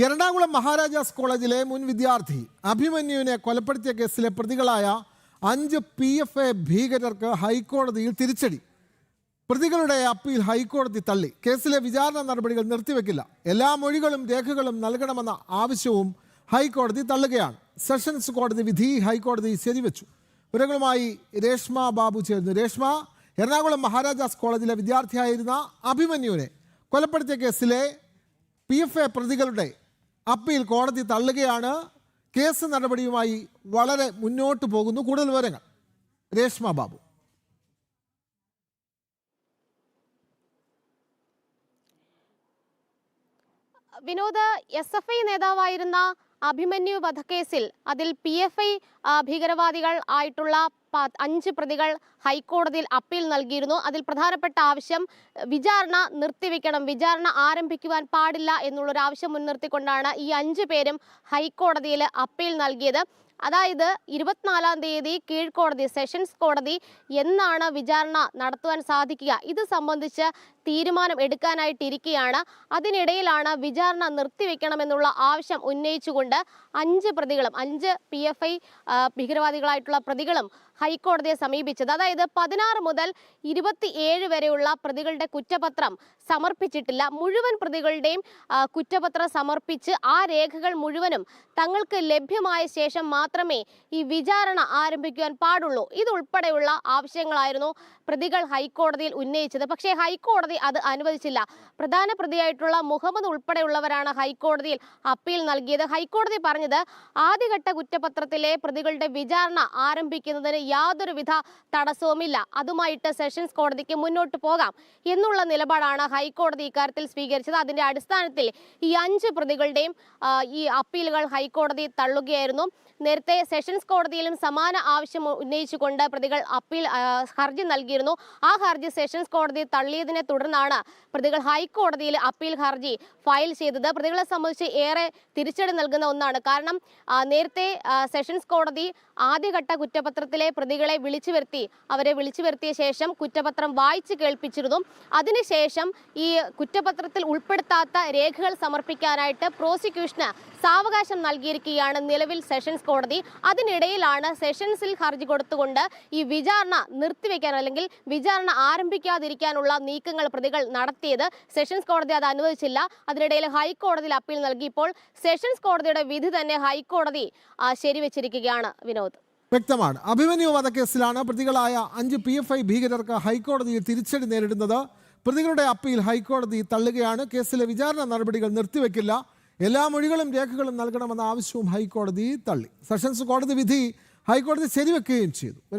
എറണാകുളം മഹാരാജാസ് കോളേജിലെ മുൻ വിദ്യാർത്ഥി അഭിമന്യുവിനെ കൊലപ്പെടുത്തിയ കേസിലെ പ്രതികളായ 5 PFA ഭീകരർക്ക് ഹൈക്കോടതിയിൽ തിരിച്ചടി. പ്രതികളുടെ അപ്പീൽ ഹൈക്കോടതി തള്ളി. കേസിലെ വിചാരണ നടപടികൾ നിർത്തിവെക്കില്ല. എല്ലാ മൊഴികളും രേഖകളും നൽകണമെന്ന ആവശ്യവും ഹൈക്കോടതി തള്ളുകയാണ്. സെഷൻസ് കോടതി വിധി ഹൈക്കോടതി ശരിവെച്ചു. വിവരങ്ങളുമായി രേഷ്മ ബാബു ചേർന്നു. രേഷ്മ, എറണാകുളം മഹാരാജാസ് കോളേജിലെ വിദ്യാർത്ഥിയായിരുന്ന അഭിമന്യുവിനെ കൊലപ്പെടുത്തിയ കേസിലെ PFA പ്രതികളുടെ അപ്പീൽ കോടതി തള്ളുകയാണ്. കേസ് നടപടിയുമായി വളരെ മുന്നോട്ട് പോകുന്നു. കൂടുതൽ വിവരങ്ങൾ രേഷ്മ ബാബു. വിനോദ്, SFI നേതാവായിരുന്ന അഭിമന്യു വധക്കേസിൽ അതിൽ PFI ഭീകരവാദികൾ ആയിട്ടുള്ള 5 പ്രതികൾ ഹൈക്കോടതിയിൽ അപ്പീൽ നൽകിയിരുന്നു. അതിൽ പ്രധാനപ്പെട്ട ആവശ്യം വിചാരണ നിർത്തിവെക്കണം, വിചാരണ ആരംഭിക്കുവാൻ പാടില്ല എന്നുള്ളൊരു ആവശ്യം മുൻനിർത്തിക്കൊണ്ടാണ് ഈ 5 പേരും ഹൈക്കോടതിയിൽ അപ്പീൽ നൽകിയത്. അതായത് 24-ാം തീയതി കീഴ്ക്കോടതി സെഷൻസ് കോടതി എന്നാണ് വിചാരണ നടത്തുവാൻ സാധിക്കുക, ഇത് സംബന്ധിച്ച് തീരുമാനം എടുക്കാനായിട്ടിരിക്കുകയാണ്. അതിനിടയിലാണ് വിചാരണ നിർത്തിവെക്കണമെന്നുള്ള ആവശ്യം ഉന്നയിച്ചുകൊണ്ട് 5 പ്രതികളും 5 PFI ഭീകരവാദികളായിട്ടുള്ള പ്രതികളും ഹൈക്കോടതിയെ സമീപിച്ചത്. അതായത് 16 മുതൽ 27 വരെയുള്ള പ്രതികളുടെ കുറ്റപത്രം സമർപ്പിച്ചിട്ടില്ല. മുഴുവൻ പ്രതികളുടെയും കുറ്റപത്രം സമർപ്പിച്ച് ആ രേഖകൾ മുഴുവനും തങ്ങൾക്ക് ലഭ്യമായ ശേഷം മാത്രമേ ഈ വിചാരണ ആരംഭിക്കുവാൻ പാടുള്ളൂ. ഇതുൾപ്പെടെയുള്ള ആവശ്യങ്ങളായിരുന്നു പ്രതികൾ ഹൈക്കോടതിയിൽ ഉന്നയിച്ചത്. പക്ഷേ ഹൈക്കോടതി അത് അനുവദിച്ചില്ല. പ്രധാന പ്രതിയായിട്ടുള്ള മുഹമ്മദ് ഉൾപ്പെടെയുള്ളവരാണ് ഹൈക്കോടതിയിൽ അപ്പീൽ നൽകിയത്. ഹൈക്കോടതി പറഞ്ഞത് ആദ്യഘട്ട കുറ്റപത്രത്തിലെ പ്രതികളുടെ വിചാരണ ആരംഭിക്കുന്നതിന് യാതൊരുവിധ തടസ്സവുമില്ല, അതുമായിട്ട് സെഷൻസ് കോടതിക്ക് മുന്നോട്ട് പോകാം എന്നുള്ള നിലപാടാണ് ഹൈക്കോടതി ഇക്കാര്യത്തിൽ സ്വീകരിച്ചത്. അതിന്റെ അടിസ്ഥാനത്തിൽ ഈ 5 പ്രതികളുടെയും ഈ അപ്പീലുകൾ ഹൈക്കോടതി തള്ളുകയായിരുന്നു. നേരത്തെ സെഷൻസ് കോടതിയിലും സമാന ആവശ്യം ഉന്നയിച്ചുകൊണ്ട് പ്രതികൾ അപ്പീൽ ഹർജി നൽകിയിരുന്നു. ആ ഹർജി സെഷൻസ് കോടതി തള്ളിയതിനെ തുടർന്നാണ് പ്രതികൾ ഹൈക്കോടതിയിൽ അപ്പീൽ ഹർജി ഫയൽ ചെയ്തത്. പ്രതികളെ സംബന്ധിച്ച് ഏറെ തിരിച്ചടി നൽകുന്ന ഒന്നാണ്. കാരണം നേരത്തെ സെഷൻസ് കോടതി ആദ്യഘട്ട കുറ്റപത്രത്തിലെ പ്രതികളെ അവരെ വിളിച്ചു വരുത്തിയ ശേഷം കുറ്റപത്രം വായിച്ചു കേൾപ്പിച്ചിരുന്നു. അതിനുശേഷം ഈ കുറ്റപത്രത്തിൽ ഉൾപ്പെടുത്താത്ത രേഖകൾ സമർപ്പിക്കാനായിട്ട് പ്രോസിക്യൂഷന് സാവകാശം നൽകിയിരിക്കുകയാണ് നിലവിൽ സെഷൻസ് കോടതി. അതിനിടയിലാണ് സെഷൻസിൽ ഹർജി കൊടുത്തുകൊണ്ട് ഈ വിചാരണ നിർത്തിവെക്കാൻ അല്ലെങ്കിൽ വിചാരണ ആരംഭിക്കാതിരിക്കാനുള്ള നീക്കങ്ങൾ പ്രതികൾ നടത്തിയത്. സെഷൻസ് കോടതി അത് അനുവദിച്ചില്ല. അതിനിടയിൽ ഹൈക്കോടതിയിൽ അപ്പീൽ നൽകി. ഇപ്പോൾ സെഷൻസ് കോടതിയുടെ വിധി തന്നെ ഹൈക്കോടതി ശരിവെച്ചിരിക്കുകയാണ്. വിനോദ്, വ്യക്തമാണ്. അഭിമന്യു വധക്കേസിലാണ് പ്രതികളായ 5 PFI ഭീകരർക്ക് ഹൈക്കോടതിയിൽ തിരിച്ചടി നേരിടുന്നത്. പ്രതികളുടെ അപ്പീൽ ഹൈക്കോടതി തള്ളുകയാണ്. കേസിലെ വിചാരണ നടപടികൾ നിർത്തിവെക്കില്ല. എല്ലാ മൊഴികളും രേഖകളും നൽകണമെന്ന ആവശ്യവും ഹൈക്കോടതി തള്ളി. സെഷൻസ് കോടതി വിധി ഹൈക്കോടതി ശരിവെക്കുകയും ചെയ്തു.